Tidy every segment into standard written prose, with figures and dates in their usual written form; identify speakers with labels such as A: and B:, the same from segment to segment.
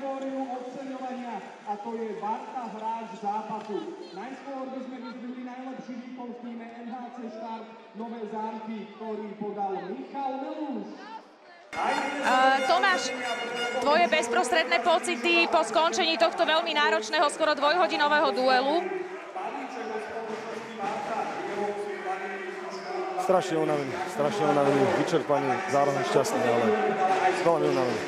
A: kategóriu oceňovania a to je Barta hráč zápasu. Najskôr by sme vyzdvihli najlepší výkon v týme NHC Štart Nové Zámky, ktorý podal Michal Melúš.
B: Tomáš, tvoje bezprostredné pocity po skončení tohto veľmi náročného, skoro dvojhodinového duelu?
C: Strašne unavený, vyčerpaný, zároveň šťastný, ale veľmi unavený.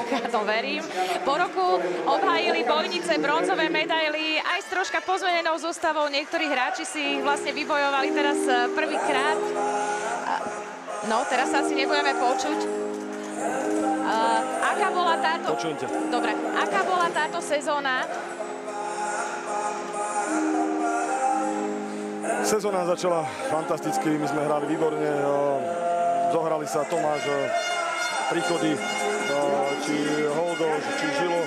B: Ja to verím. Po roku obhájili bojnice bronzové medaily aj s troška pozmenenou zostavou. Niektorí hráči si ich vlastne vybojovali teraz prvýkrát. No, teraz sa asi nebudeme počuť. Aká bola táto...
C: Počujem ťa.
B: Dobre. Aká bola táto sezóna?
C: Sezóna začala fantasticky, my sme hrali výborne. Zohrali sa Tomáš, príchody, či Holdo, či Žilo.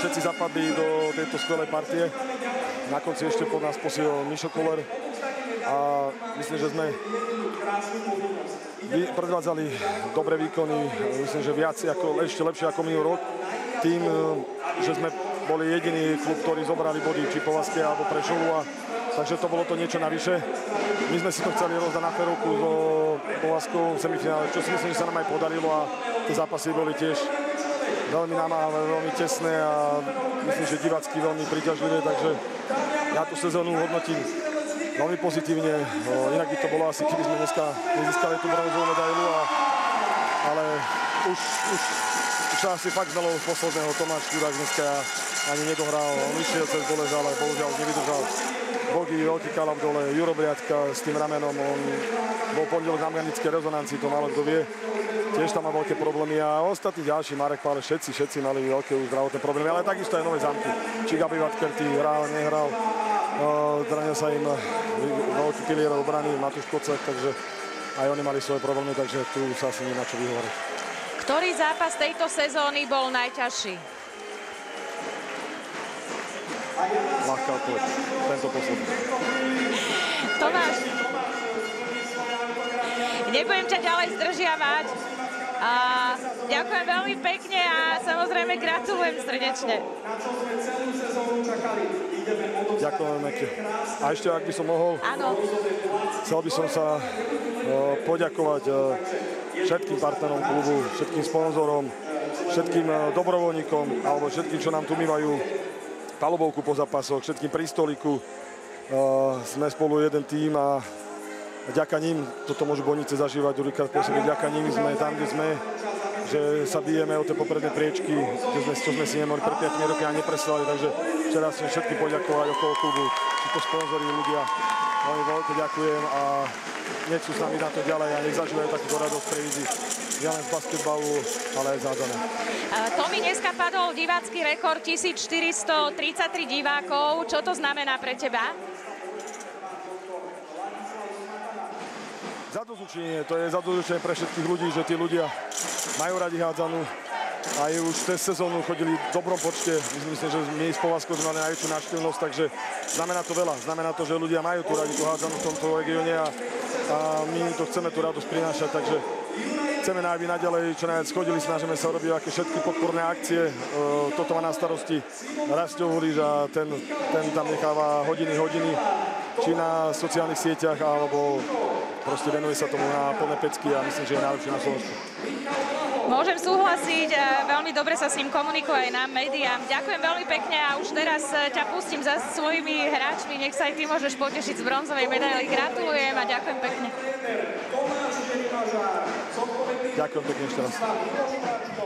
C: Všetci zapadli do tejto skvelej partie. Na konci ešte pod nás posiel Mišo Koller. A myslím, že sme predvádzali dobré výkony, myslím, že viac, ešte lepšie ako minulý rok. Tým, že sme boli jediný klub, ktorý zobrali body či po Vaske alebo Prešovu, takže to bolo to niečo navyše. My sme si to chceli rozdať na ferovku so Povazkou v semifinále, čo si myslím, že sa nám aj podarilo a tie zápasy boli tiež veľmi namáhavé, veľmi tesné a myslím, že divácky veľmi príťažlivé, takže ja tú sezónu hodnotím veľmi pozitívne. Inak by to bolo asi, keby sme dneska nezískali tú bronzovú medailu, ale už sa asi fakt znalo z posledného. Tomáš Chudák dneska ani nedohral, on išiel cez bolesť, ale bohužiaľ nevydržal. Bogy, veľký kalap dole, Juro Briatka s tým ramenom, on bol pondelok na mechanickej rezonancii, to málo kto vie. Tiež tam má veľké problémy a ostatní ďalší, Marek Pále, všetci mali veľké už zdravotné problémy, ale takisto aj Nové Zámky. Či Gabi Vatkerty hral, nehral, zranil sa im veľký pilier obrany, Matúš Kocek, takže aj oni mali svoje problémy, takže tu sa asi nemá čo vyhovoriť.
B: Ktorý zápas tejto sezóny bol najťažší?
C: Ľahká odpoveď, tento posledný.
B: Tomáš, nebudem ťa ďalej zdržiavať. Ďakujem veľmi pekne a samozrejme gratulujem srdečne.
C: Ďakujem pekne. A ešte, ak by som mohol, chcel by som sa poďakovať všetkým partnerom klubu, všetkým sponzorom, všetkým dobrovoľníkom alebo všetkým, čo nám tu umývajú palubovku po zápasoch, všetkým pri stoliku. Sme spolu jeden tím a vďaka ním, toto môžu bojnice zažívať druhýkrát pôsobiť, vďaka ním sme tam, kde sme, že sa bijeme o tie popredné priečky, čo sme si nemohli pred 5 roky a nepreslali, takže včera chcem všetkým poďakovať okolo klubu, títo sponzori, ľudia, veľmi veľké ďakujem a nech sú s nami na to ďalej a nech zažívajú takúto radosť pre vidí. Nielen z basketbalu, ale aj z hádzané.
B: Tomi, dneska padol divácky rekord 1433 divákov. Čo to znamená pre teba?
C: Zadozučenie, to je zadozučenie pre všetkých ľudí, že tí ľudia majú radi hádzanú. Aj už cez sezónu chodili v dobrom počte. Myslím, že my s Povazkou sme mali najväčšiu návštevnosť, takže znamená to veľa. Znamená to, že ľudia majú tu radi tú hádzanú v tomto regióne a my to chceme tú radosť prinášať, takže chceme, aby naďalej čo najviac chodili, snažíme sa robiť aké všetky podporné akcie. Toto má na starosti Rastio Huriš a ten tam necháva hodiny, či na sociálnych sieťach, alebo proste venuje sa tomu na plné pecky a myslím, že je najlepšie na Slovensku.
B: Môžem súhlasiť, veľmi dobre sa s ním komunikuje aj nám, médiám. Ďakujem veľmi pekne a už teraz ťa pustím za svojimi hráčmi. Nech sa aj ty môžeš potešiť z bronzovej medaily. Gratulujem a ďakujem pekne.
C: Ďakujem pekne ešte raz.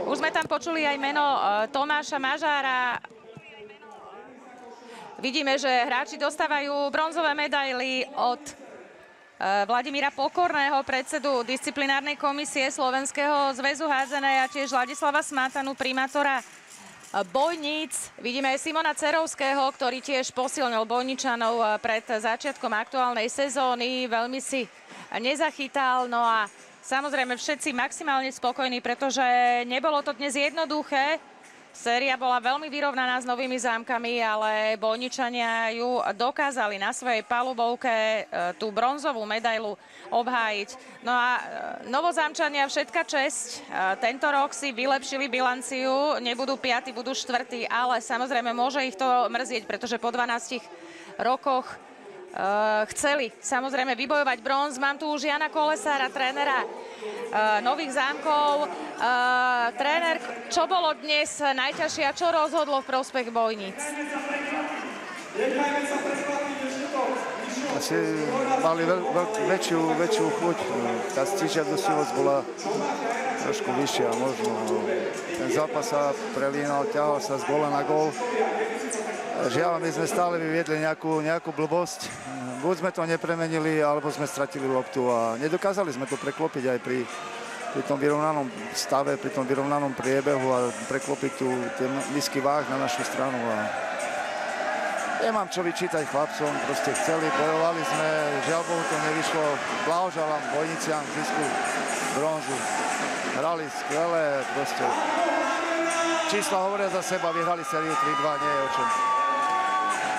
B: Už sme tam počuli aj meno Tomáša Mažára. Vidíme, že hráči dostávajú bronzové medaily od Vladimíra Pokorného, predsedu disciplinárnej komisie Slovenského zväzu hádzanej a tiež Ladislava Smátanu, primátora Bojníc. Vidíme aj Simona Cerovského, ktorý tiež posilnil Bojničanov pred začiatkom aktuálnej sezóny. Veľmi si nezachytal, no a samozrejme všetci maximálne spokojní, pretože nebolo to dnes jednoduché. Séria bola veľmi vyrovnaná s Novými Zámkami, ale Bojničania ju dokázali na svojej palubovke tú bronzovú medailu obhájiť. No a Novozámčania všetka česť. Tento rok si vylepšili bilanciu, nebudú 5., budú 4., ale samozrejme môže ich to mrzieť, pretože po 12 rokoch chceli samozrejme vybojovať bronz. Mám tu už Jana Kolesára, trénera Nových Zámkov. Tréner, čo bolo dnes najťažšie a čo rozhodlo v prospech Bojníc?
D: Asi mali väčšiu chuť. Tá stížiadostivosť bola trošku vyššia možno. Ten zápas sa prelínal, ťahal sa z góla na gól. Žiaľ, my sme stále vyviedli nejakú blbosť. Buď sme to nepremenili, alebo sme stratili loptu a nedokázali sme to preklopiť aj pri tom vyrovnanom stave, pri tom vyrovnanom priebehu a preklopiť ten nízky váh na našu stranu. A nemám čo vyčítať chlapcom, proste chceli, bojovali sme, žiaľ Bohu to nevyšlo. Blahoželám Bojniciam k zisku bronzu. Hrali skvelé, proste. Čísla hovoria za seba, vyhrali sériu 3-2, nie je o čom.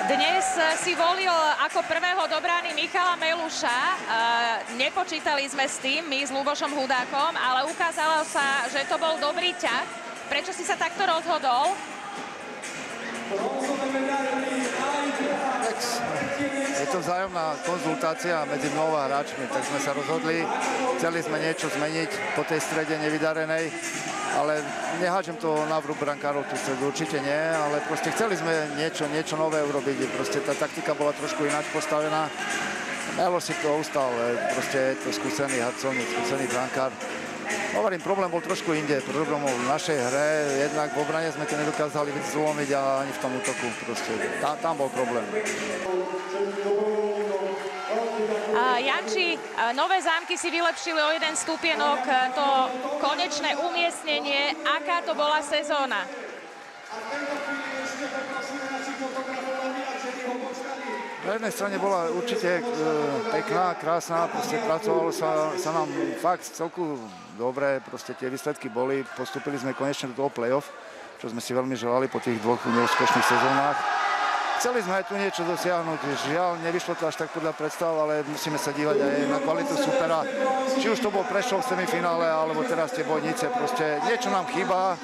B: Dnes si volil ako prvého do brány Michala Meluša. Nepočítali sme s tým, my s Ľubošom Hudákom, ale ukázalo sa, že to bol dobrý ťah. Prečo si sa takto rozhodol?
D: Je to vzájomná konzultácia medzi mnou a hráčmi, tak sme sa rozhodli. Chceli sme niečo zmeniť po tej strede nevydarenej, ale nehádžem to na vrúb brankárov tú stredu, určite nie, ale proste chceli sme niečo nové urobiť. Proste tá taktika bola trošku ináč postavená. Melo si to ustal, proste je to skúsený harcovník, skúsený brankár. Hovorím, problém bol trošku inde, problém bol v našej hre, jednak v obrane sme to nedokázali zlomiť a ani v tom útoku, proste tam bol problém.
B: Janči, Nové Zámky si vylepšili o 1 stupienok to konečné umiestnenie. Aká to bola sezóna?
D: Na jednej strane bola určite pekná, krásna, proste pracovalo sa nám fakt celku dobre, proste tie výsledky boli, postúpili sme konečne do toho play-off, čo sme si veľmi želali po tých 2 neúspešných sezónach. Chceli sme aj tu niečo dosiahnuť, žiaľ, nevyšlo to až tak podľa predstav, ale musíme sa dívať aj na kvalitu supera. Či už to bol Prešov v semifinále, alebo teraz tie Bojnice, proste niečo nám chýba,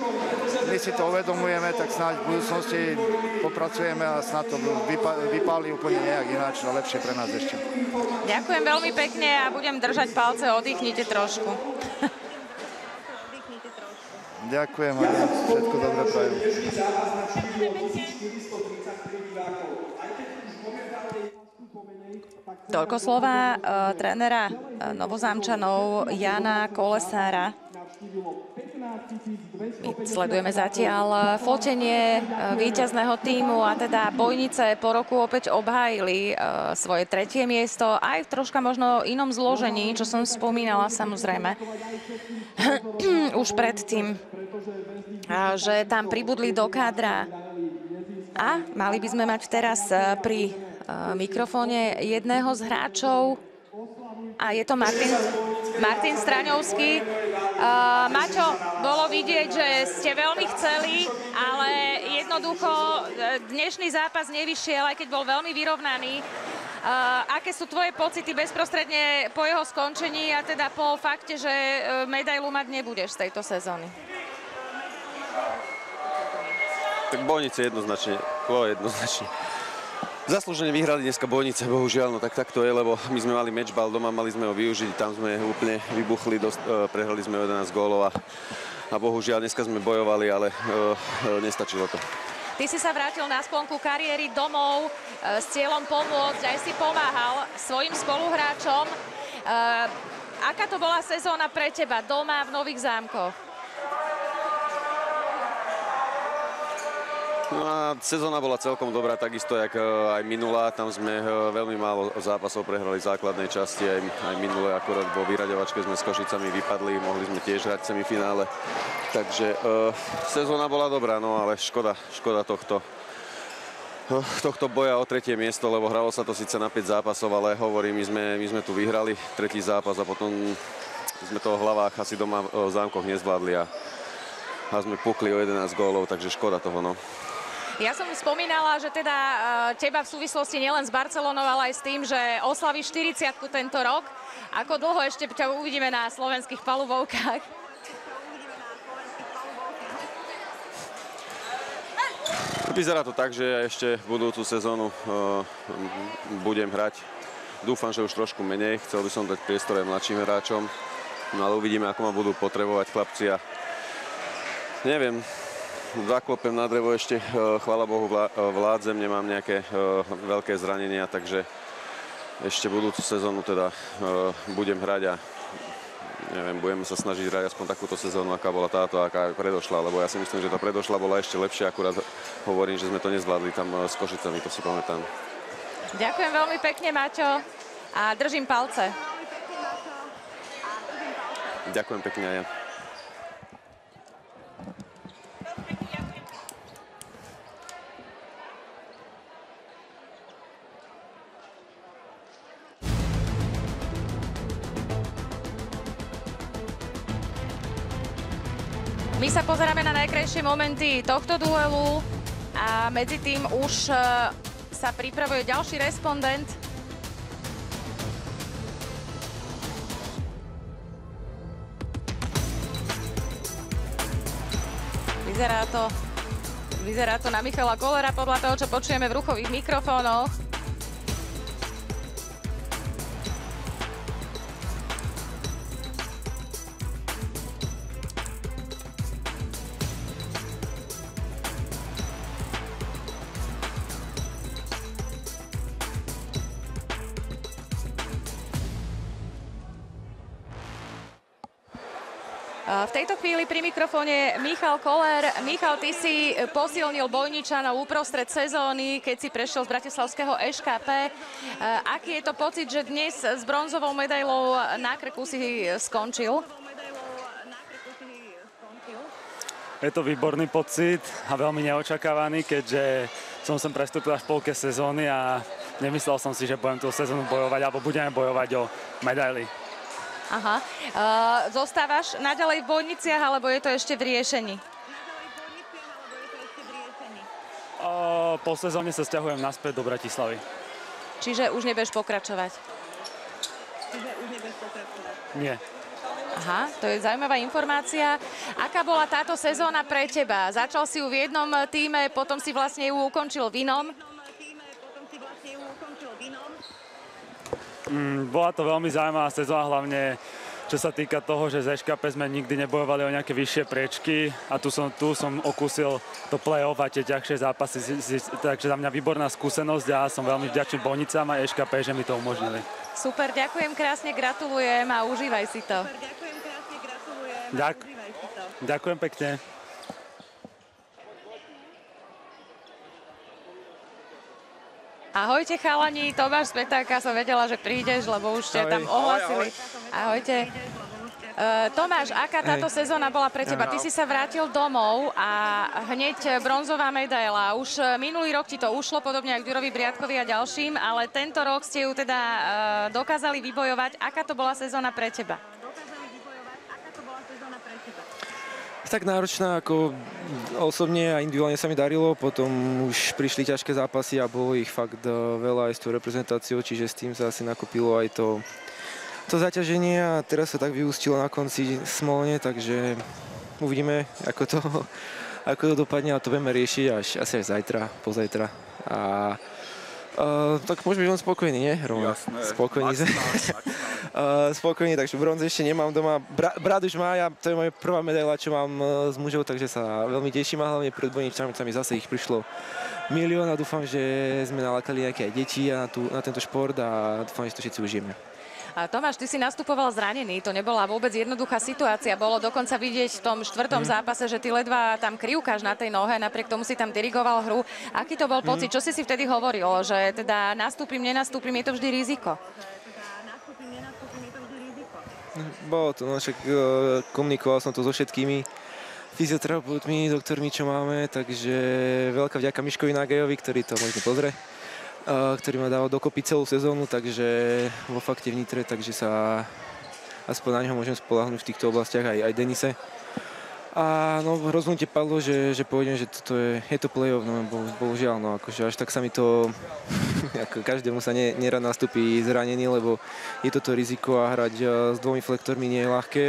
D: my si to uvedomujeme, tak snáď v budúcnosti popracujeme a snáď to vypáli úplne nejak ináč a lepšie pre nás ešte.
B: Ďakujem veľmi pekne a budem držať palce, oddychnite trošku.
D: Ďakujem a všetko dobré prajem.
B: Toľko slova trénera Novozámčanov Jana Kolesára. My sledujeme zatiaľ fotenie víťazného tímu a teda Bojnice po roku opäť obhájili svoje 3. miesto aj v troška možno inom zložení, čo som spomínala samozrejme už predtým, že tam pribudli do kádra a mali by sme mať teraz pri mikrofóne jedného z hráčov a je to Martin Straňovský. Maťo, bolo vidieť, že ste veľmi chceli, ale jednoducho dnešný zápas nevyšiel, aj keď bol veľmi vyrovnaný. Aké sú tvoje pocity bezprostredne po jeho skončení a teda po fakte, že medailu mať nebudeš z tejto sezóny?
E: Tak Bojnice jednoznačne. Zaslúžene vyhrali dneska Bojnice, bohužiaľ, no tak to je, lebo my sme mali matchball doma, mali sme ho využiť, tam sme úplne vybuchli, prehrali sme 11 gólov a bohužiaľ dneska sme bojovali, ale nestačilo to.
B: Ty si sa vrátil na sklonku kariéry domov s cieľom pomôcť, aj si pomáhal svojim spoluhráčom. Aká to bola sezóna pre teba doma v Nových Zámkoch?
E: No a sezóna bola celkom dobrá, takisto jak aj minulá. Tam sme veľmi málo zápasov prehrali v základnej časti. Aj minulé akorát vo vyraďovačke sme s Košicami vypadli. Mohli sme tiež hrať v semifinále. Takže sezóna bola dobrá, no ale škoda tohto boja o 3. miesto, lebo hralo sa to síce na 5 zápasov, ale hovorím, my sme tu vyhrali 3. zápas a potom sme to v hlavách asi doma v Zámkoch nezvládli a sme pukli o 11 gólov, takže škoda toho, no.
B: Ja som spomínala, že teda teba v súvislosti nielen s Barcelonou, ale aj s tým, že oslavíš 40-ku tento rok. Ako dlho ešte ťa uvidíme na slovenských palubovkách?
E: Vyzerá to tak, že ešte budúcu sezónu budem hrať. Dúfam, že už trošku menej. Chcel by som dať priestor aj mladším hráčom. No ale uvidíme, ako ma budú potrebovať chlapci a neviem, zaklopem na drevo ešte, chvála Bohu, vládzem, nemám nejaké veľké zranenia, takže ešte budúcu sezónu teda budem hrať a neviem, budeme sa snažiť hrať aspoň takúto sezónu, aká bola táto, aká predošla, lebo ja si myslím, že tá predošla bola ešte lepšia, akurát hovorím, že sme to nezvládli tam s Košicami, to si pamätám.
B: Ďakujem veľmi pekne, Maťo, a držím palce.
E: Ďakujem pekne aj ja.
B: My sa pozeráme na najkrajšie momenty tohto duelu a medzi tým už sa pripravuje ďalší respondent. Vyzerá to na Michala Kollera podľa toho, čo počujeme v ruchových mikrofónoch. V tejto chvíli pri mikrofóne Michal Koller. Michal, ty si posilnil Bojničanov uprostred sezóny, keď si prešiel z bratislavského ŠKP. Aký je to pocit, že dnes s bronzovou medailou na krku si skončil?
F: Je to výborný pocit a veľmi neočakávaný, keďže som sem prestúpil až v polke sezóny a nemyslel som si, že budem tú sezónu bojovať, alebo budeme bojovať o medaily.
B: Aha. Zostávaš naďalej v Bojniciach, alebo je to ešte v riešení?
F: Po sezóne sa sťahujem naspäť do Bratislavy.
B: Čiže už nebudeš pokračovať?
F: Nie.
B: Aha, to je zaujímavá informácia. Aká bola táto sezóna pre teba? Začal si ju v jednom tíme, potom si vlastne ju ukončil v inom?
F: Bola to veľmi zaujímavá sezóna, hlavne čo sa týka toho, že z ŠKP sme nikdy nebojovali o nejaké vyššie priečky a tu som okúsil to play-off a tie ťažšie zápasy, takže za mňa výborná skúsenosť a som veľmi vďačný Bojnicám a ŠKP, že mi to umožnili.
B: Super, ďakujem krásne, gratulujem a užívaj si to.
F: Ďakujem pekne.
B: Ahojte chalani, Tomáš z Petáka, som vedela, že prídeš, lebo už ste tam ohlasili. Ahojte. Tomáš, aká táto sezóna bola pre teba? Ty si sa vrátil domov a hneď bronzová medaila. Už minulý rok ti to ušlo, podobne ako Ďurovi Briatkovi a ďalším, ale tento rok ste ju teda dokázali vybojovať. Aká to bola sezóna pre teba?
G: Tak náročná, ako osobne a individuálne sa mi darilo, potom už prišli ťažké zápasy a bolo ich fakt veľa aj s tou reprezentáciou, čiže s tým sa asi nakopilo aj to zaťaženie a teraz sa tak vyústilo na konci smolne, takže uvidíme, ako to dopadne a to budeme riešiť asi aj zajtra, pozajtra. Tak môžeme byť len spokojný, nie? Roman?
H: Jasné.
G: Spokojný. Spokojný, takže bronz ešte nemám doma. Brat už má, to je moja prvá medaila, čo mám s mužou, takže sa veľmi teším a hlavne pred Bojničanmi zase ich prišlo milión a dúfam, že sme nalákali nejaké aj deti na tento šport a dúfam, že to všetci užijeme.
B: Tomáš, ty si nastupoval zranený, to nebola vôbec jednoduchá situácia. Bolo dokonca vidieť v tom štvrtom zápase, že ty ledva tam krivkáš na tej nohe, napriek tomu si tam dirigoval hru. Aký to bol pocit? Čo si vtedy hovoril? Že teda nastúpim, nenastúpim, je to vždy riziko?
G: Bolo to, však komunikoval som to so všetkými fyzioterapeutmi, doktormi, čo máme, takže veľká vďaka Miškovi Nágejovi, ktorý to možno pozrie, ktorý ma dal dokopy celú sezónu, takže vo fakte v Nitre, takže sa aspoň na neho môžem spoľahnúť v týchto oblastiach, aj Denise. A no, rozhodnutie padlo, že pôjdem, že toto je to play-off, no bohužiaľ, no akože až tak sa mi to, ako každému sa nerad nastúpi zranený, lebo je toto riziko a hrať s dvomi flektormi nie je ľahké.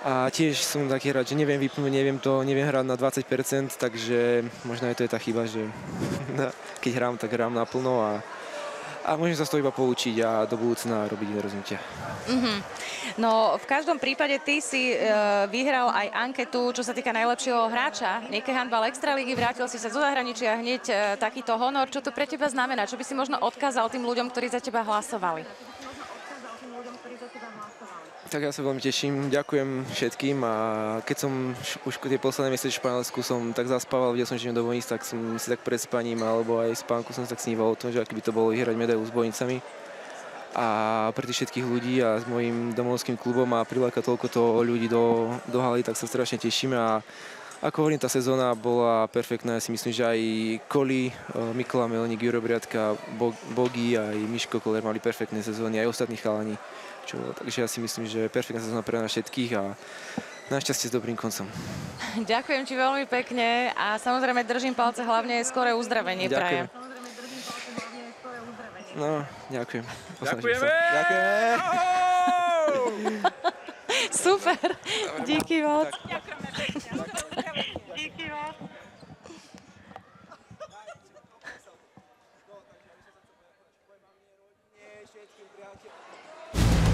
G: A tiež som taký hráč, že neviem vypnúť, neviem hrať na 20%, takže možno aj to je tá chyba, že keď hrám, tak hrám naplno a môžem sa z toho iba poučiť a do budúcna robiť iné rozhodnutia.
B: No, v každom prípade ty si vyhral aj anketu, čo sa týka najlepšieho hráča Nike Handball Extraligy. Vrátil si sa zo zahraničia hneď takýto honor. Čo to pre teba znamená? Čo by si možno odkázal tým ľuďom, ktorí za teba hlasovali?
G: Tak ja sa veľmi teším, ďakujem všetkým a keď som už tie posledné mesiace v Španielsku som tak zaspával, videl som, že idem do Bojníc, tak som si tak pred spaním alebo aj spánku som si tak sníval o tom, že aký by to bolo vyhrať medailu s Bojnicami. A pre tých všetkých ľudí a s mojím domovským klubom a priláka toľko ľudí do haly, tak sa strašne tešíme a ako hovorím, tá sezóna bola perfektná. Ja si myslím, že aj Koli, Mikola Melník, Juro Briadka, Bogi a aj Miško Koller mali perfektné sezóny, aj ostatní chalani. Takže ja si myslím, že perfektná sezóna pre nás všetkých a našťastie s dobrým koncom.
B: Ďakujem ti veľmi pekne a samozrejme držím palce, hlavne skoré uzdravenie prajem.
G: No, ďakujem.
F: Ďakujeme!
G: Ďakujeme!
B: Super, díky moc.
H: Díky moc.
G: Všetkým priateľom.